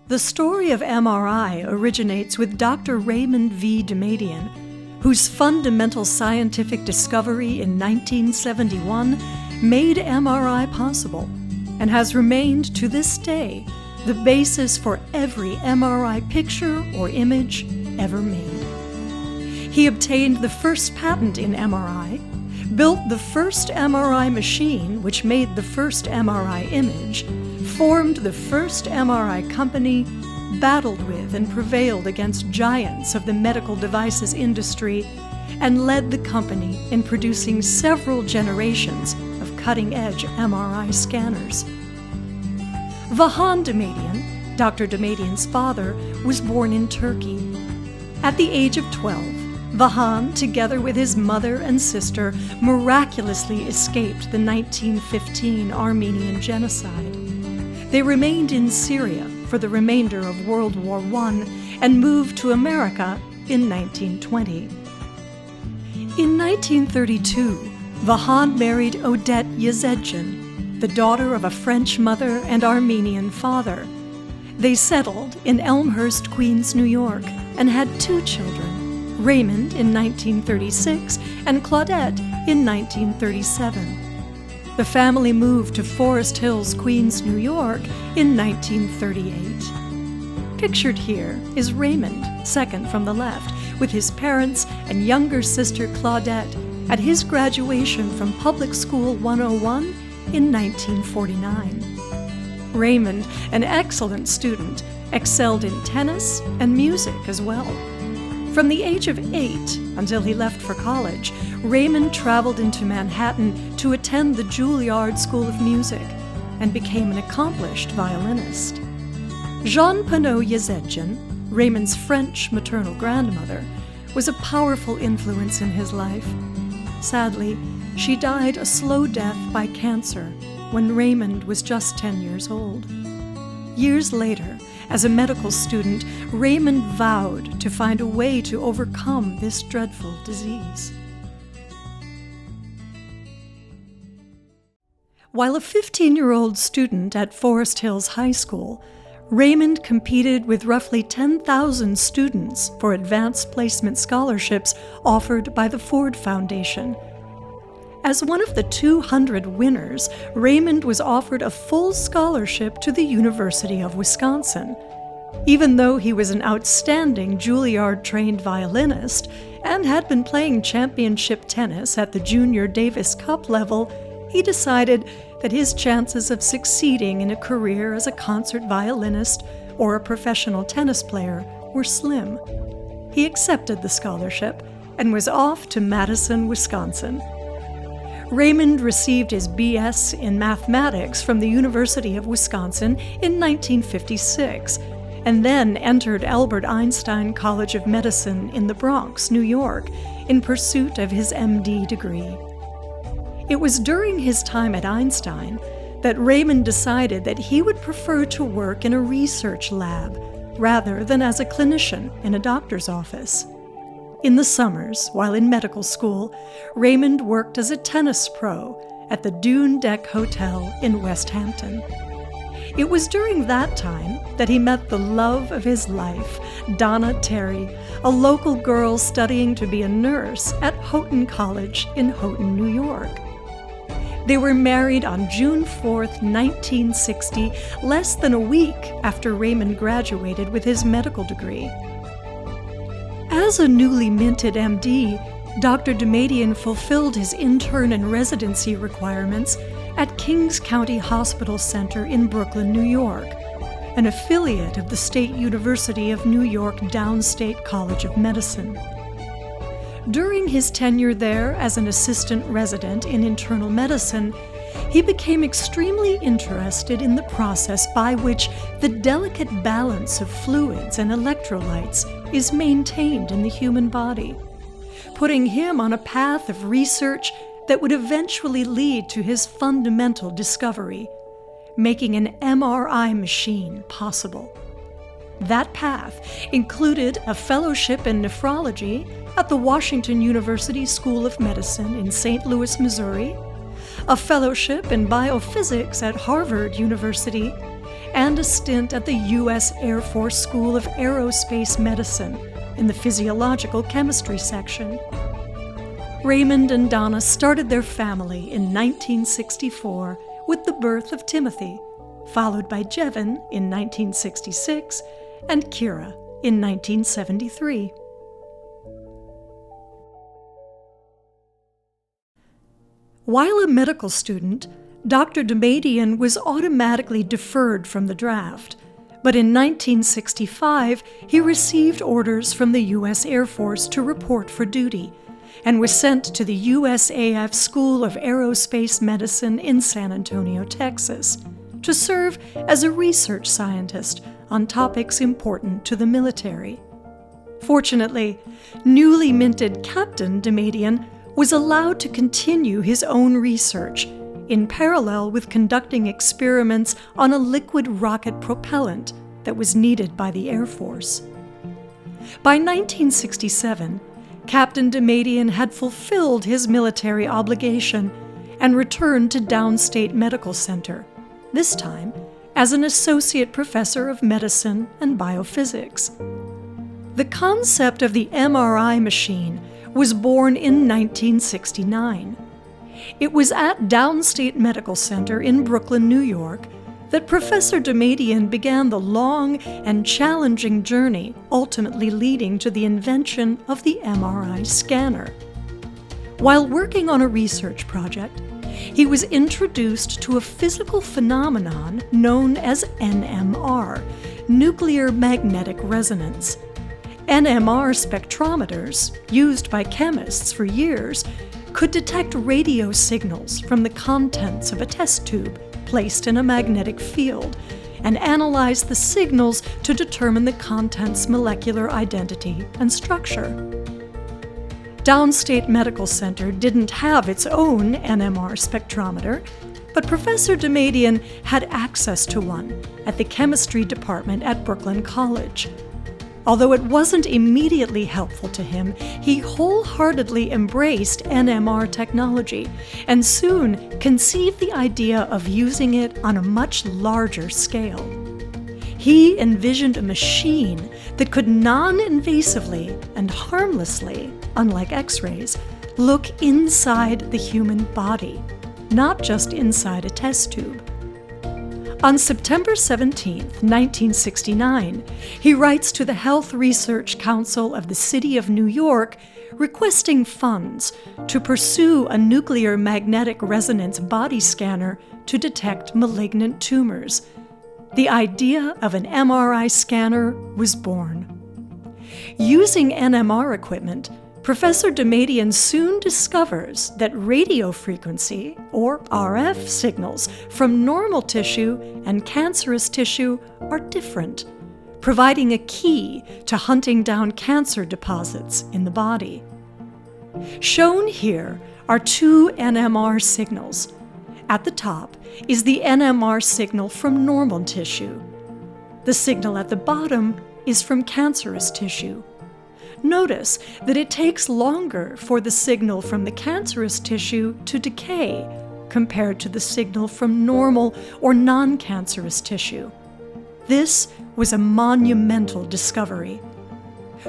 The story of MRI originates with Dr. Raymond V. Damadian, whose fundamental scientific discovery in 1971 made MRI possible and has remained to this day the basis for every MRI picture or image ever made. He obtained the first patent in MRI, built the first MRI machine which made the first MRI image, formed the first MRI company, battled with and prevailed against giants of the medical devices industry, and led the company in producing several generations of cutting-edge MRI scanners. Vahan Damadian, Dr. Damadian's father, was born in Turkey. At the age of 12, Vahan, together with his mother and sister, miraculously escaped the 1915 Armenian genocide. They remained in Syria for the remainder of World War I and moved to America in 1920. In 1932, Vahan married Odette Yazedjian, the daughter of a French mother and Armenian father. They settled in Elmhurst, Queens, New York, and had 2 children, Raymond in 1936 and Claudette in 1937. The family moved to Forest Hills, Queens, New York in 1938. Pictured here is Raymond, second from the left, with his parents and younger sister Claudette at his graduation from Public School 101 in 1949. Raymond, an excellent student, excelled in tennis and music as well. From the age of 8 until he left for college, Raymond traveled into Manhattan to attend the Juilliard School of Music and became an accomplished violinist. Jeanne Pinot Yazedjian, Raymond's French maternal grandmother, was a powerful influence in his life. Sadly, she died a slow death by cancer when Raymond was just 10 years old. Years later, as a medical student, Raymond vowed to find a way to overcome this dreadful disease. While a 15-year-old student at Forest Hills High School, Raymond competed with roughly 10,000 students for advanced placement scholarships offered by the Ford Foundation. As one of the 200 winners, Raymond was offered a full scholarship to the University of Wisconsin. Even though he was an outstanding Juilliard-trained violinist and had been playing championship tennis at the Junior Davis Cup level, he decided that his chances of succeeding in a career as a concert violinist or a professional tennis player were slim. He accepted the scholarship and was off to Madison, Wisconsin. Raymond received his B.S. in mathematics from the University of Wisconsin in 1956, and then entered Albert Einstein College of Medicine in the Bronx, New York, in pursuit of his M.D. degree. It was during his time at Einstein that Raymond decided that he would prefer to work in a research lab rather than as a clinician in a doctor's office. In the summers, while in medical school, Raymond worked as a tennis pro at the Dune Deck Hotel in West Hampton. It was during that time that he met the love of his life, Donna Terry, a local girl studying to be a nurse at Houghton College in Houghton, New York. They were married on June 4, 1960, less than a week after Raymond graduated with his medical degree. As a newly minted MD, Dr. Damadian fulfilled his intern and residency requirements at Kings County Hospital Center in Brooklyn, New York, an affiliate of the State University of New York Downstate College of Medicine. During his tenure there as an assistant resident in internal medicine, he became extremely interested in the process by which the delicate balance of fluids and electrolytes is maintained in the human body, putting him on a path of research that would eventually lead to his fundamental discovery, making an MRI machine possible. That path included a fellowship in nephrology at the Washington University School of Medicine in St. Louis, Missouri, a fellowship in biophysics at Harvard University, and a stint at the U.S. Air Force School of Aerospace Medicine in the physiological chemistry section. Raymond and Donna started their family in 1964 with the birth of Timothy, followed by Jevin in 1966 and Kira in 1973. While a medical student, Dr. Damadian was automatically deferred from the draft, but in 1965 he received orders from the U.S. Air Force to report for duty and was sent to the USAF School of Aerospace Medicine in San Antonio, Texas, to serve as a research scientist on topics important to the military. Fortunately, newly minted Captain Damadian was allowed to continue his own research in parallel with conducting experiments on a liquid rocket propellant that was needed by the Air Force. By 1967, Captain Damadian had fulfilled his military obligation and returned to Downstate Medical Center, this time as an associate professor of medicine and biophysics. The concept of the MRI machine was born in 1969. It was at Downstate Medical Center in Brooklyn, New York, that Professor Damadian began the long and challenging journey ultimately leading to the invention of the MRI scanner. While working on a research project, he was introduced to a physical phenomenon known as NMR, nuclear magnetic resonance. NMR spectrometers, used by chemists for years, could detect radio signals from the contents of a test tube placed in a magnetic field and analyze the signals to determine the content's molecular identity and structure. Downstate Medical Center didn't have its own NMR spectrometer, but Professor Damadian had access to one at the chemistry department at Brooklyn College. Although it wasn't immediately helpful to him, he wholeheartedly embraced NMR technology and soon conceived the idea of using it on a much larger scale. He envisioned a machine that could non-invasively and harmlessly, unlike X-rays, look inside the human body, not just inside a test tube. On September 17, 1969, he writes to the Health Research Council of the City of New York requesting funds to pursue a nuclear magnetic resonance body scanner to detect malignant tumors. The idea of an MRI scanner was born. Using NMR equipment, Professor Damadian soon discovers that radio frequency, or RF signals, from normal tissue and cancerous tissue are different, providing a key to hunting down cancer deposits in the body. Shown here are two NMR signals. At the top is the NMR signal from normal tissue. The signal at the bottom is from cancerous tissue. Notice that it takes longer for the signal from the cancerous tissue to decay compared to the signal from normal or non-cancerous tissue. This was a monumental discovery.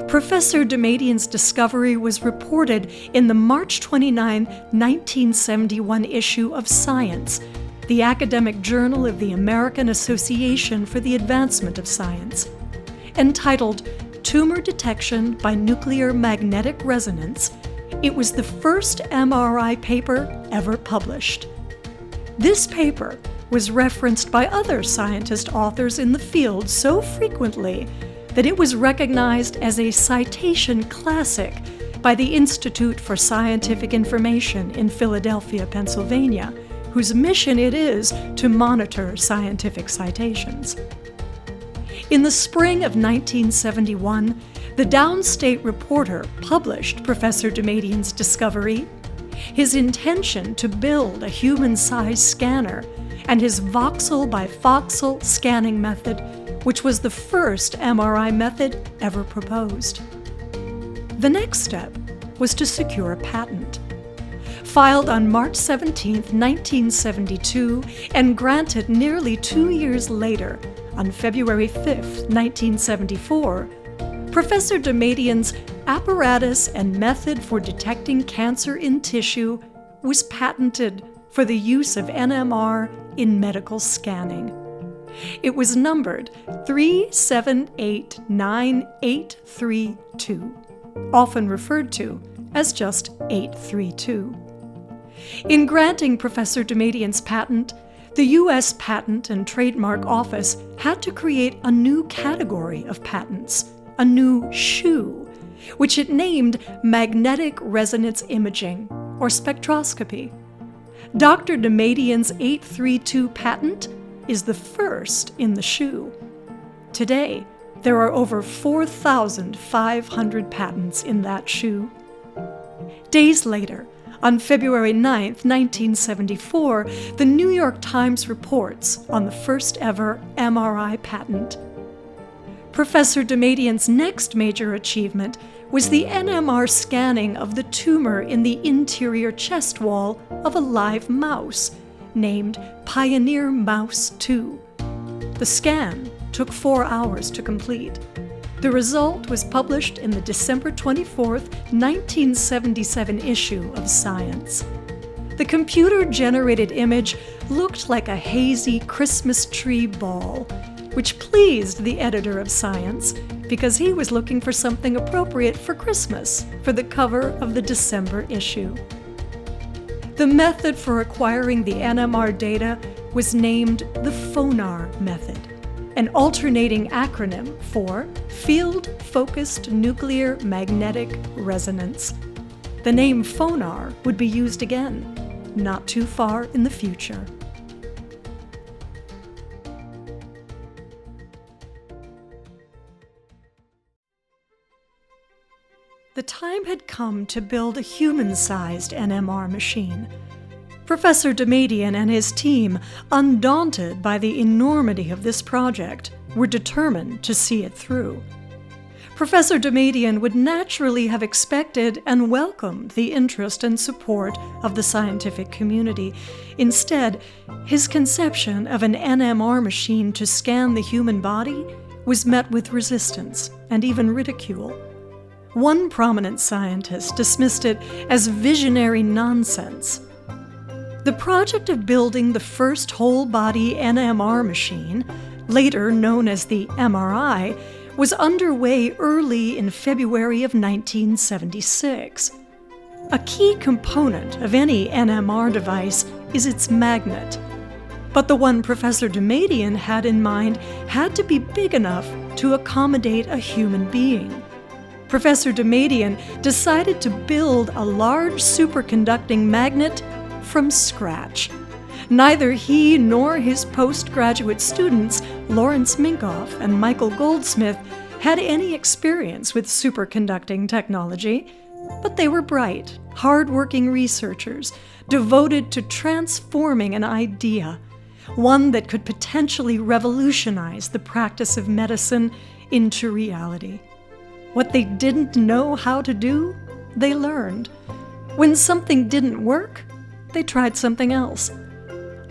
Professor Damadian's discovery was reported in the March 29, 1971 issue of Science, the academic journal of the American Association for the Advancement of Science, entitled Tumor Detection by Nuclear Magnetic Resonance. It was the first MRI paper ever published. This paper was referenced by other scientist authors in the field so frequently that it was recognized as a citation classic by the Institute for Scientific Information in Philadelphia, Pennsylvania, whose mission it is to monitor scientific citations. In the spring of 1971, the Downstate Reporter published Professor Damadian's discovery, his intention to build a human-sized scanner, and his voxel by voxel scanning method, which was the first MRI method ever proposed. The next step was to secure a patent. Filed on March 17, 1972, and granted nearly 2 years later, on February 5, 1974, Professor Damadian's apparatus and method for detecting cancer in tissue was patented for the use of NMR in medical scanning. It was numbered 3789832, often referred to as just 832. In granting Professor Damadian's patent, the U.S. Patent and Trademark Office had to create a new category of patents, a new shoe, which it named magnetic resonance imaging, or spectroscopy. Dr. Damadian's 832 patent is the first in the shoe. Today, there are over 4,500 patents in that shoe. Days later, on February 9, 1974, the New York Times reports on the first ever MRI patent. Professor Damadian's next major achievement was the NMR scanning of the tumor in the interior chest wall of a live mouse named Pioneer Mouse 2. The scan took 4 hours to complete. The result was published in the December 24, 1977 issue of Science. The computer-generated image looked like a hazy Christmas tree ball, which pleased the editor of Science because he was looking for something appropriate for Christmas for the cover of the December issue. The method for acquiring the NMR data was named the FONAR method, an alternating acronym for Field Focused Nuclear Magnetic Resonance. The name FONAR would be used again, not too far in the future. The time had come to build a human-sized NMR machine. Professor Damadian and his team, undaunted by the enormity of this project, were determined to see it through. Professor Damadian would naturally have expected and welcomed the interest and support of the scientific community. Instead, his conception of an NMR machine to scan the human body was met with resistance and even ridicule. One prominent scientist dismissed it as visionary nonsense. The project of building the first whole-body NMR machine, later known as the MRI, was underway early in February of 1976. A key component of any NMR device is its magnet. But the one Professor Damadian had in mind had to be big enough to accommodate a human being. Professor Damadian decided to build a large superconducting magnet from scratch. Neither he nor his postgraduate students, Lawrence Minkoff and Michael Goldsmith, had any experience with superconducting technology, but they were bright, hard-working researchers devoted to transforming an idea, one that could potentially revolutionize the practice of medicine, into reality. What they didn't know how to do, they learned. When something didn't work, they tried something else.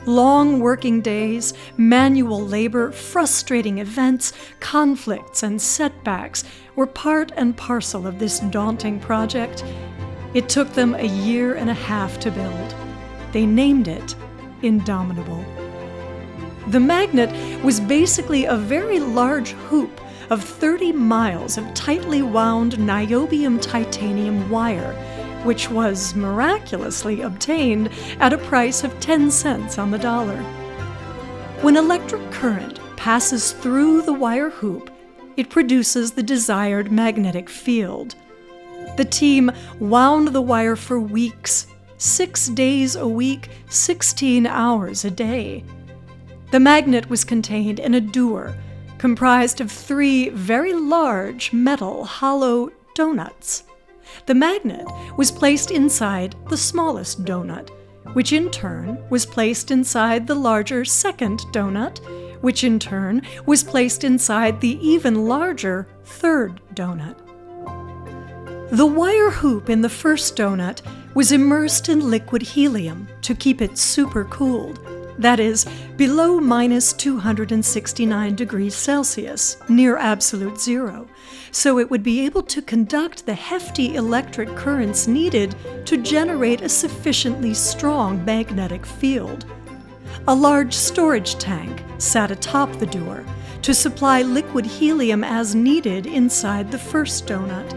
Long working days, manual labor, frustrating events, conflicts, and setbacks were part and parcel of this daunting project. It took them 1.5 years to build. They named it Indomitable. The magnet was basically a very large hoop of 30 miles of tightly wound niobium titanium wire, which was miraculously obtained at a price of 10 cents on the dollar. When electric current passes through the wire hoop, it produces the desired magnetic field. The team wound the wire for weeks, 6 days a week, 16 hours a day. The magnet was contained in a dewar, comprised of 3 very large metal hollow donuts. The magnet was placed inside the smallest donut, which in turn was placed inside the larger second donut, which in turn was placed inside the even larger third donut. The wire hoop in the first donut was immersed in liquid helium to keep it supercooled. that is, below minus 269 degrees Celsius, near absolute zero, so it would be able to conduct the hefty electric currents needed to generate a sufficiently strong magnetic field. A large storage tank sat atop the door to supply liquid helium as needed inside the first donut.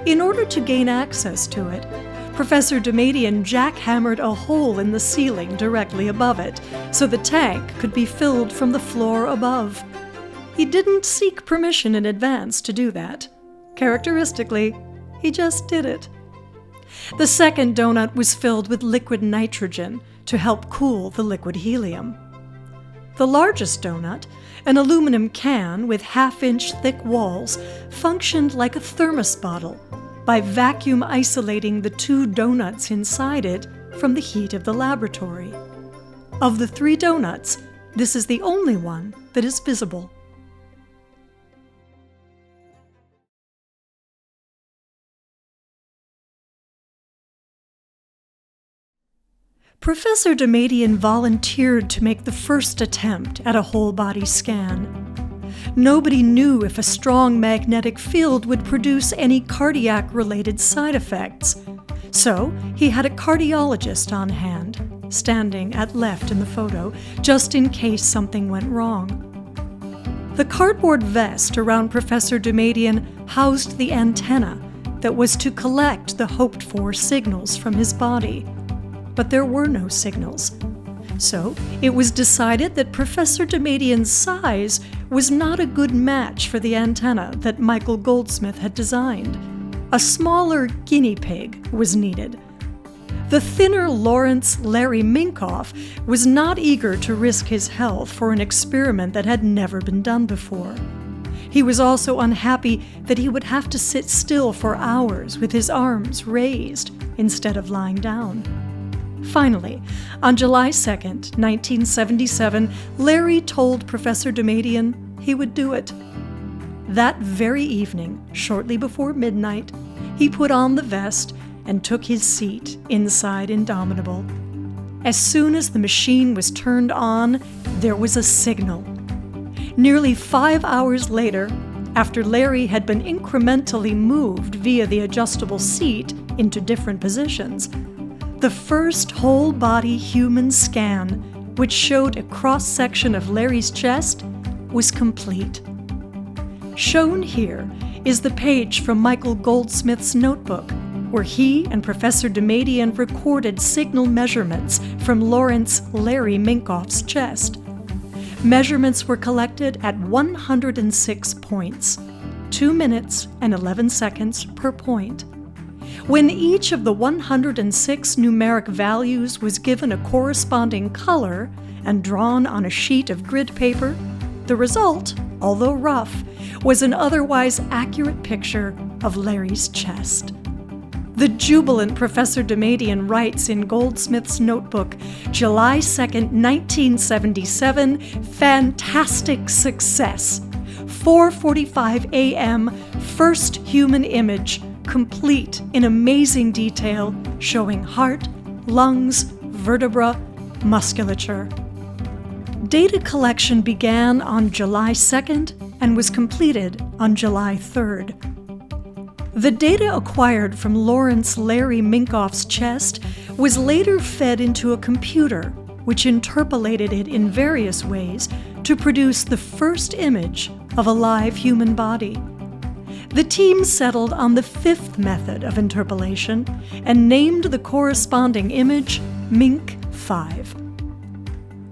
In order to gain access to it, Professor Damadian jackhammered a hole in the ceiling directly above it, so the tank could be filled from the floor above. He didn't seek permission in advance to do that. Characteristically, he just did it. The second donut was filled with liquid nitrogen to help cool the liquid helium. The largest donut, an aluminum can with half-inch thick walls, functioned like a thermos bottle by vacuum isolating the two donuts inside it from the heat of the laboratory. Of the three donuts, this is the only one that is visible. Professor Damadian volunteered to make the first attempt at a whole-body scan. Nobody knew if a strong magnetic field would produce any cardiac-related side effects, so he had a cardiologist on hand, standing at left in the photo, just in case something went wrong. The cardboard vest around Professor Damadian housed the antenna that was to collect the hoped-for signals from his body. But there were no signals. So it was decided that Professor Damadian's size was not a good match for the antenna that Michael Goldsmith had designed. A smaller guinea pig was needed. The thinner Lawrence Larry Minkoff was not eager to risk his health for an experiment that had never been done before. He was also unhappy that he would have to sit still for hours with his arms raised instead of lying down. Finally, on July 2, 1977, Larry told Professor Damadian he would do it. That very evening, shortly before midnight, he put on the vest and took his seat inside Indomitable. As soon as the machine was turned on, there was a signal. Nearly 5 hours later, after Larry had been incrementally moved via the adjustable seat into different positions, the first whole-body human scan, which showed a cross-section of Larry's chest, was complete. Shown here is the page from Michael Goldsmith's notebook, where he and Professor Damadian recorded signal measurements from Lawrence Larry Minkoff's chest. Measurements were collected at 106 points, 2 minutes and 11 seconds per point. When each of the 106 numeric values was given a corresponding color and drawn on a sheet of grid paper, the result, although rough, was an otherwise accurate picture of Larry's chest. The jubilant Professor Damadian writes in Goldsmith's notebook, July 2, 1977, fantastic success. 4:45 a.m., first human image, complete in amazing detail, showing heart, lungs, vertebra, musculature. Data collection began on July 2nd and was completed on July 3rd. The data acquired from Lawrence Larry Minkoff's chest was later fed into a computer, which interpolated it in various ways to produce the first image of a live human body. The team settled on the fifth method of interpolation and named the corresponding image Mink-5.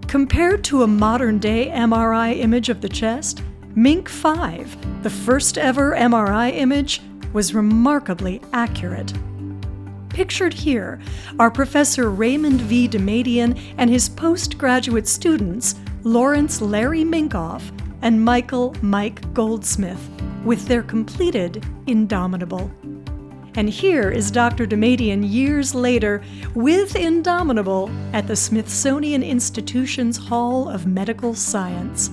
Compared to a modern-day MRI image of the chest, Mink-5, the first ever MRI image, was remarkably accurate. Pictured here are Professor Raymond V. Damadian and his postgraduate students, Lawrence Larry Minkoff and Michael Mike Goldsmith, with their completed Indomitable. And here is Dr. Damadian years later with Indomitable at the Smithsonian Institution's Hall of Medical Science.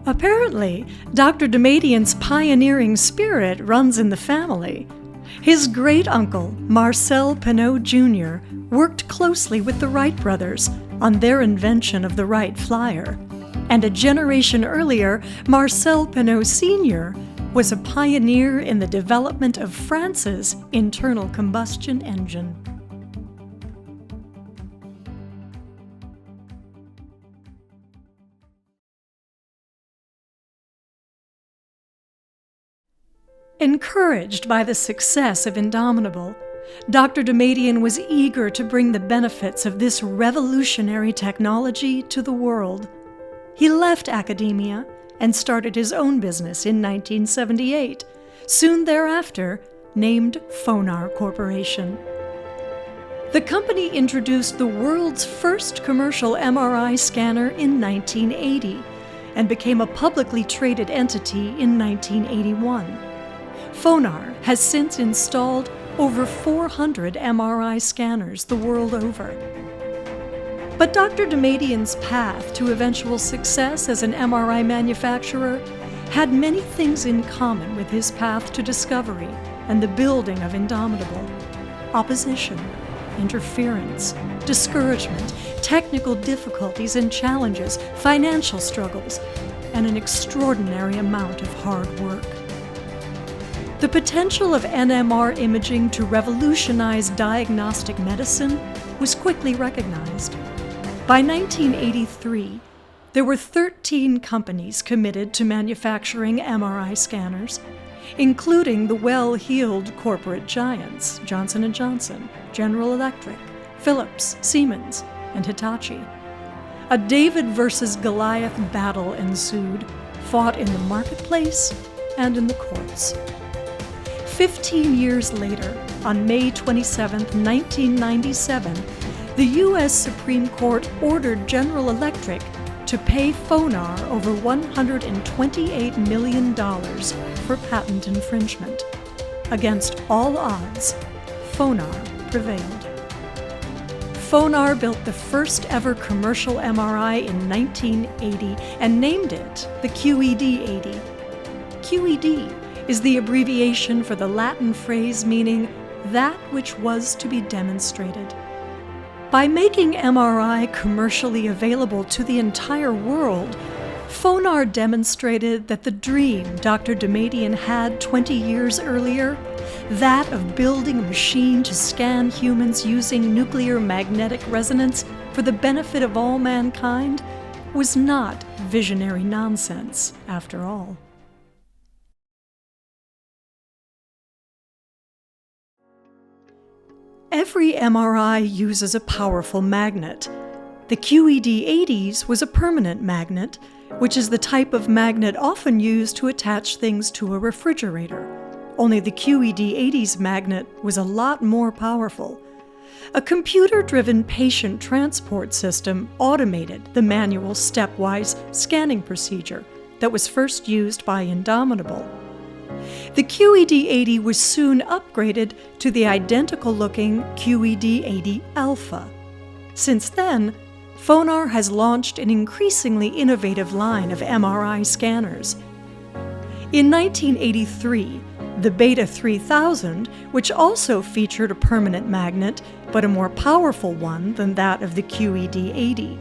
Apparently, Dr. Damadian's pioneering spirit runs in the family. His great-uncle, Marcel Pineau Jr., worked closely with the Wright brothers, on their invention of the Wright Flyer. And a generation earlier, Marcel Pineau Sr. was a pioneer in the development of France's internal combustion engine. Encouraged by the success of Indomitable, Dr. Damadian was eager to bring the benefits of this revolutionary technology to the world. He left academia and started his own business in 1978, soon thereafter named Phonar Corporation. The company introduced the world's first commercial MRI scanner in 1980 and became a publicly traded entity in 1981. Phonar has since installed over 400 MRI scanners the world over. But Dr. Damadian's path to eventual success as an MRI manufacturer had many things in common with his path to discovery and the building of Indomitable: opposition, interference, discouragement, technical difficulties and challenges, financial struggles, and an extraordinary amount of hard work. The potential of NMR imaging to revolutionize diagnostic medicine was quickly recognized. By 1983, there were 13 companies committed to manufacturing MRI scanners, including the well-heeled corporate giants Johnson & Johnson, General Electric, Philips, Siemens, and Hitachi. A David versus Goliath battle ensued, fought in the marketplace and in the courts. 15 years later, on May 27, 1997, the U.S. Supreme Court ordered General Electric to pay Phonar over $128 million for patent infringement. Against all odds, Phonar prevailed. Phonar built the first ever commercial MRI in 1980 and named it the QED-80. QED is the abbreviation for the Latin phrase meaning that which was to be demonstrated. By making MRI commercially available to the entire world, Phonar demonstrated that the dream Dr. Damadian had 20 years earlier, that of building a machine to scan humans using nuclear magnetic resonance for the benefit of all mankind, was not visionary nonsense after all. Every MRI uses a powerful magnet. The QED-80s was a permanent magnet, which is the type of magnet often used to attach things to a refrigerator. Only the QED-80's magnet was a lot more powerful. A computer-driven patient transport system automated the manual stepwise scanning procedure that was first used by Indomitable. The QED-80 was soon upgraded to the identical-looking QED-80 Alpha. Since then, Phonar has launched an increasingly innovative line of MRI scanners. In 1983, the Beta 3000, which also featured a permanent magnet, but a more powerful one than that of the QED-80.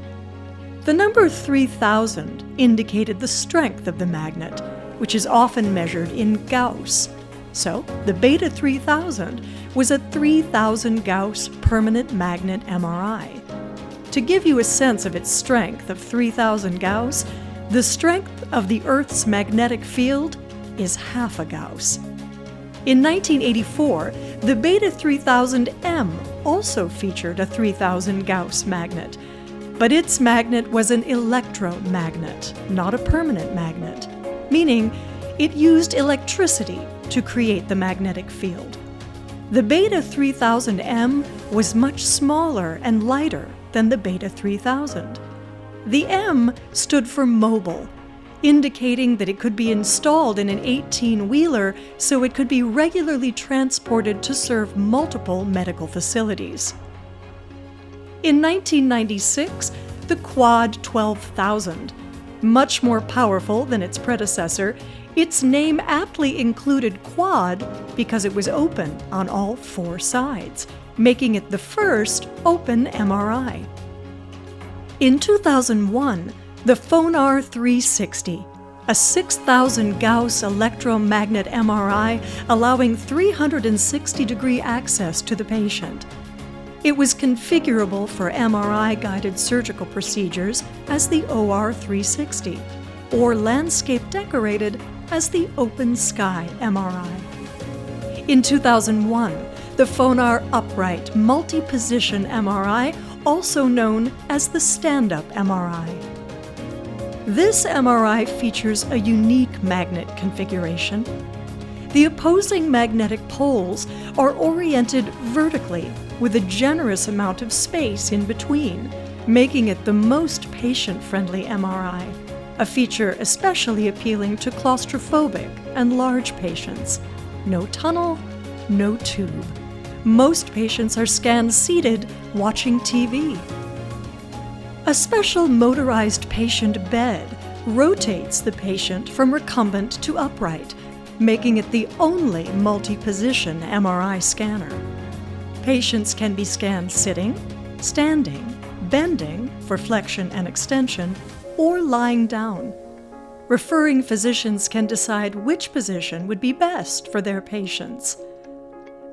The number 3000 indicated the strength of the magnet, which is often measured in Gauss. So, the Beta 3000 was a 3000 Gauss permanent magnet MRI. To give you a sense of its strength of 3000 Gauss, the strength of the Earth's magnetic field is half a Gauss. In 1984, the Beta 3000M also featured a 3000 Gauss magnet, but its magnet was an electromagnet, not a permanent magnet, meaning it used electricity to create the magnetic field. The Beta 3000M was much smaller and lighter than the Beta 3000. The M stood for mobile, indicating that it could be installed in an 18-wheeler so it could be regularly transported to serve multiple medical facilities. In 1996, the Quad 12000, much more powerful than its predecessor, its name aptly included quad because it was open on all four sides, making it the first open MRI. In 2001, the Phonar 360, a 6,000 Gauss electromagnet MRI allowing 360-degree access to the patient. It was configurable for MRI-guided surgical procedures as the OR 360, or landscape-decorated as the Open Sky MRI. In 2001, the Phonar Upright Multi-Position MRI, also known as the Stand-Up MRI. This MRI features a unique magnet configuration. The opposing magnetic poles are oriented vertically with a generous amount of space in between, making it the most patient-friendly MRI, a feature especially appealing to claustrophobic and large patients. No tunnel, no tube. Most patients are scanned seated, watching TV. A special motorized patient bed rotates the patient from recumbent to upright, making it the only multi-position MRI scanner. Patients can be scanned sitting, standing, bending for flexion and extension, or lying down. Referring physicians can decide which position would be best for their patients.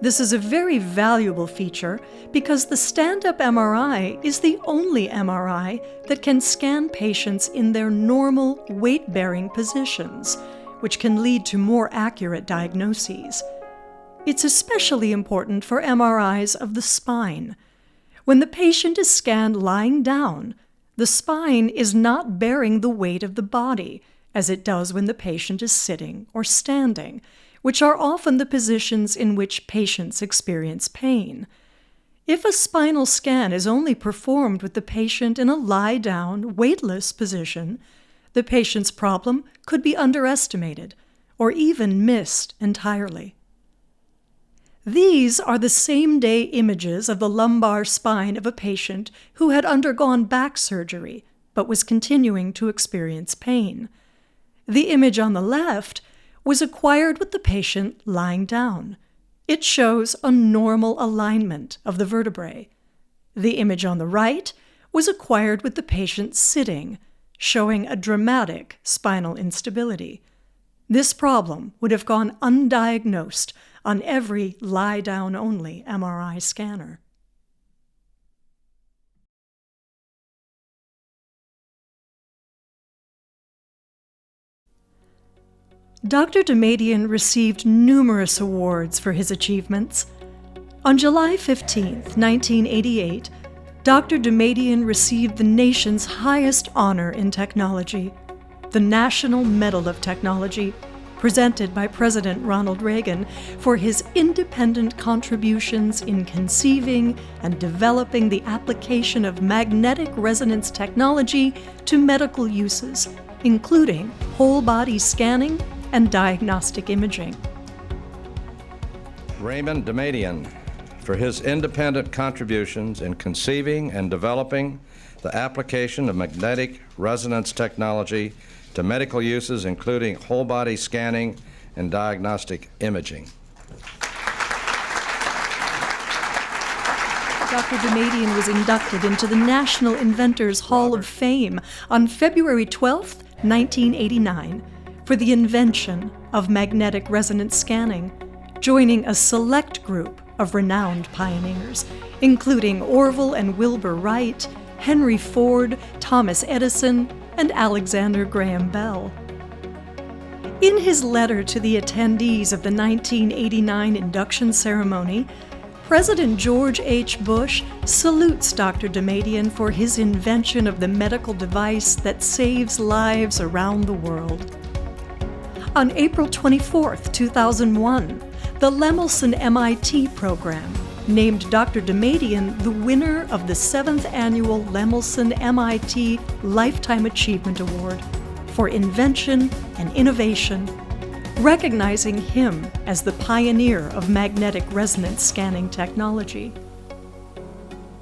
This is a very valuable feature because the stand-up MRI is the only MRI that can scan patients in their normal weight-bearing positions, which can lead to more accurate diagnoses. It's especially important for MRIs of the spine. When the patient is scanned lying down, the spine is not bearing the weight of the body, as it does when the patient is sitting or standing, which are often the positions in which patients experience pain. If a spinal scan is only performed with the patient in a lie-down, weightless position, the patient's problem could be underestimated or even missed entirely. These are the same-day images of the lumbar spine of a patient who had undergone back surgery but was continuing to experience pain. The image on the left was acquired with the patient lying down. It shows a normal alignment of the vertebrae. The image on the right was acquired with the patient sitting, showing a dramatic spinal instability. This problem would have gone undiagnosed on every lie-down-only MRI scanner. Dr. Damadian received numerous awards for his achievements. On July 15, 1988, Dr. Damadian received the nation's highest honor in technology, the National Medal of Technology, presented by President Ronald Reagan for his independent contributions in conceiving and developing the application of magnetic resonance technology to medical uses, including whole-body scanning and diagnostic imaging. Raymond Damadian for his independent contributions in conceiving and developing the application of magnetic resonance technology to medical uses, including whole-body scanning and diagnostic imaging. Dr. Damadian was inducted into the National Inventors Hall of Fame on February 12, 1989, for the invention of magnetic resonance scanning, joining a select group of renowned pioneers, including Orville and Wilbur Wright, Henry Ford, Thomas Edison, and Alexander Graham Bell. In his letter to the attendees of the 1989 induction ceremony, President George H. Bush salutes Dr. Damadian for his invention of the medical device that saves lives around the world. On April 24, 2001, the Lemelson MIT program named Dr. Damadian the winner of the 7th Annual Lemelson MIT Lifetime Achievement Award for Invention and Innovation, recognizing him as the pioneer of magnetic resonance scanning technology.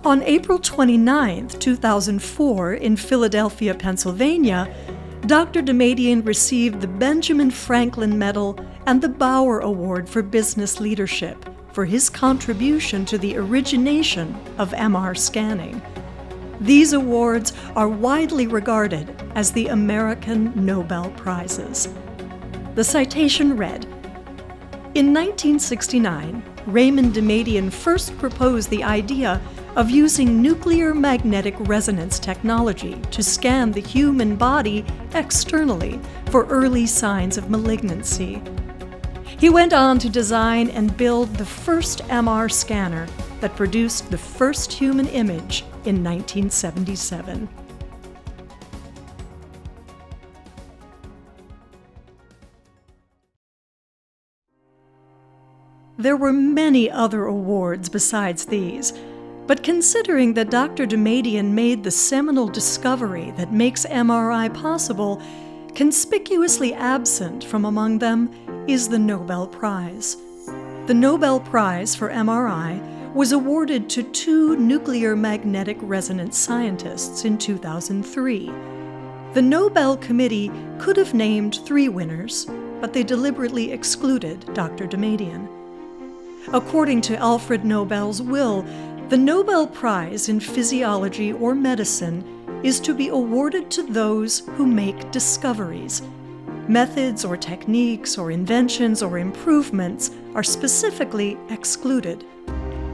On April 29, 2004, in Philadelphia, Pennsylvania, Dr. Damadian received the Benjamin Franklin Medal and the Bauer Award for Business Leadership for his contribution to the origination of MR scanning. These awards are widely regarded as the American Nobel Prizes. The citation read, "In 1969, Raymond Damadian first proposed the idea of using nuclear magnetic resonance technology to scan the human body externally for early signs of malignancy. He went on to design and build the first MR scanner that produced the first human image in 1977. There were many other awards besides these, but considering that Dr. Damadian made the seminal discovery that makes MRI possible, conspicuously absent from among them is the Nobel Prize. The Nobel Prize for MRI was awarded to 2 nuclear magnetic resonance scientists in 2003. The Nobel Committee could have named 3 winners, but they deliberately excluded Dr. Damadian. According to Alfred Nobel's will, the Nobel Prize in Physiology or Medicine is to be awarded to those who make discoveries. Methods or techniques or inventions or improvements are specifically excluded.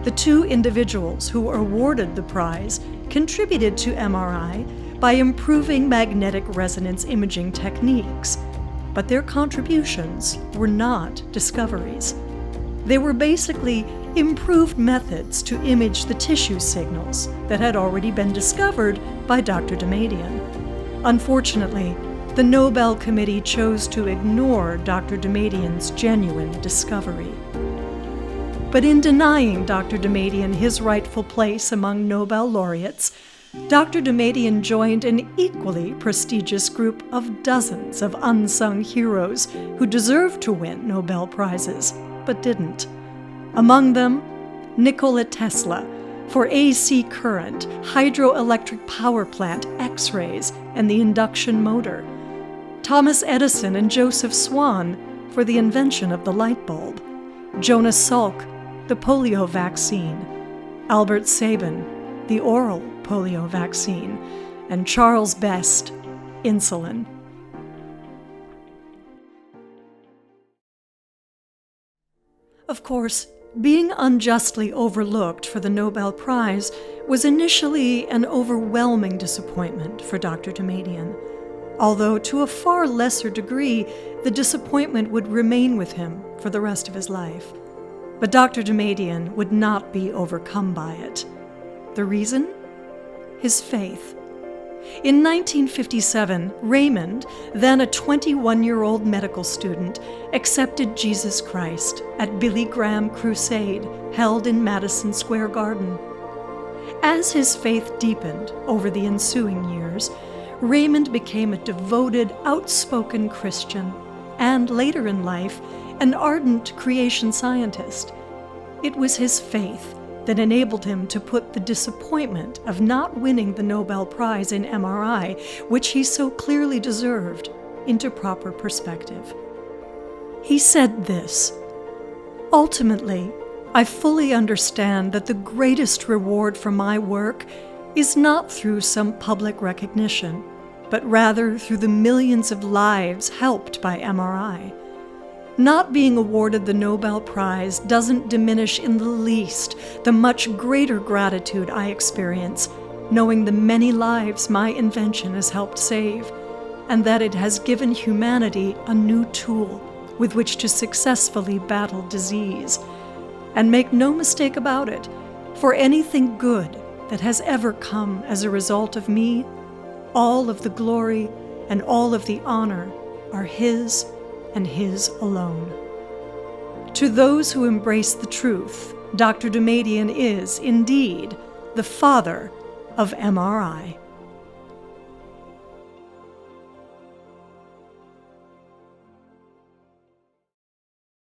The 2 individuals who were awarded the prize contributed to MRI by improving magnetic resonance imaging techniques, but their contributions were not discoveries. They were basically improved methods to image the tissue signals that had already been discovered by Dr. Damadian. Unfortunately, the Nobel Committee chose to ignore Dr. Damadian's genuine discovery. But in denying Dr. Damadian his rightful place among Nobel laureates, Dr. Damadian joined an equally prestigious group of dozens of unsung heroes who deserved to win Nobel Prizes, but didn't. Among them, Nikola Tesla for AC current, hydroelectric power plant, X-rays, and the induction motor. Thomas Edison and Joseph Swan for the invention of the light bulb. Jonas Salk, the polio vaccine. Albert Sabin, the oral polio vaccine. And Charles Best, insulin. Of course, being unjustly overlooked for the Nobel Prize was initially an overwhelming disappointment for Dr. Damadian, although to a far lesser degree, the disappointment would remain with him for the rest of his life. But Dr. Damadian would not be overcome by it. The reason? His faith. In 1957, Raymond, then a 21-year-old medical student, accepted Jesus Christ at Billy Graham Crusade held in Madison Square Garden. As his faith deepened over the ensuing years, Raymond became a devoted, outspoken Christian, and later in life, an ardent creation scientist. It was his faith that enabled him to put the disappointment of not winning the Nobel Prize in MRI, which he so clearly deserved, into proper perspective. He said this, "Ultimately, I fully understand that the greatest reward for my work is not through some public recognition, but rather through the millions of lives helped by MRI. Not being awarded the Nobel Prize doesn't diminish in the least the much greater gratitude I experience, knowing the many lives my invention has helped save, and that it has given humanity a new tool with which to successfully battle disease. And make no mistake about it, for anything good that has ever come as a result of me, all of the glory and all of the honor are His and His alone." To those who embrace the truth, Dr. Damadian is, indeed, the father of MRI.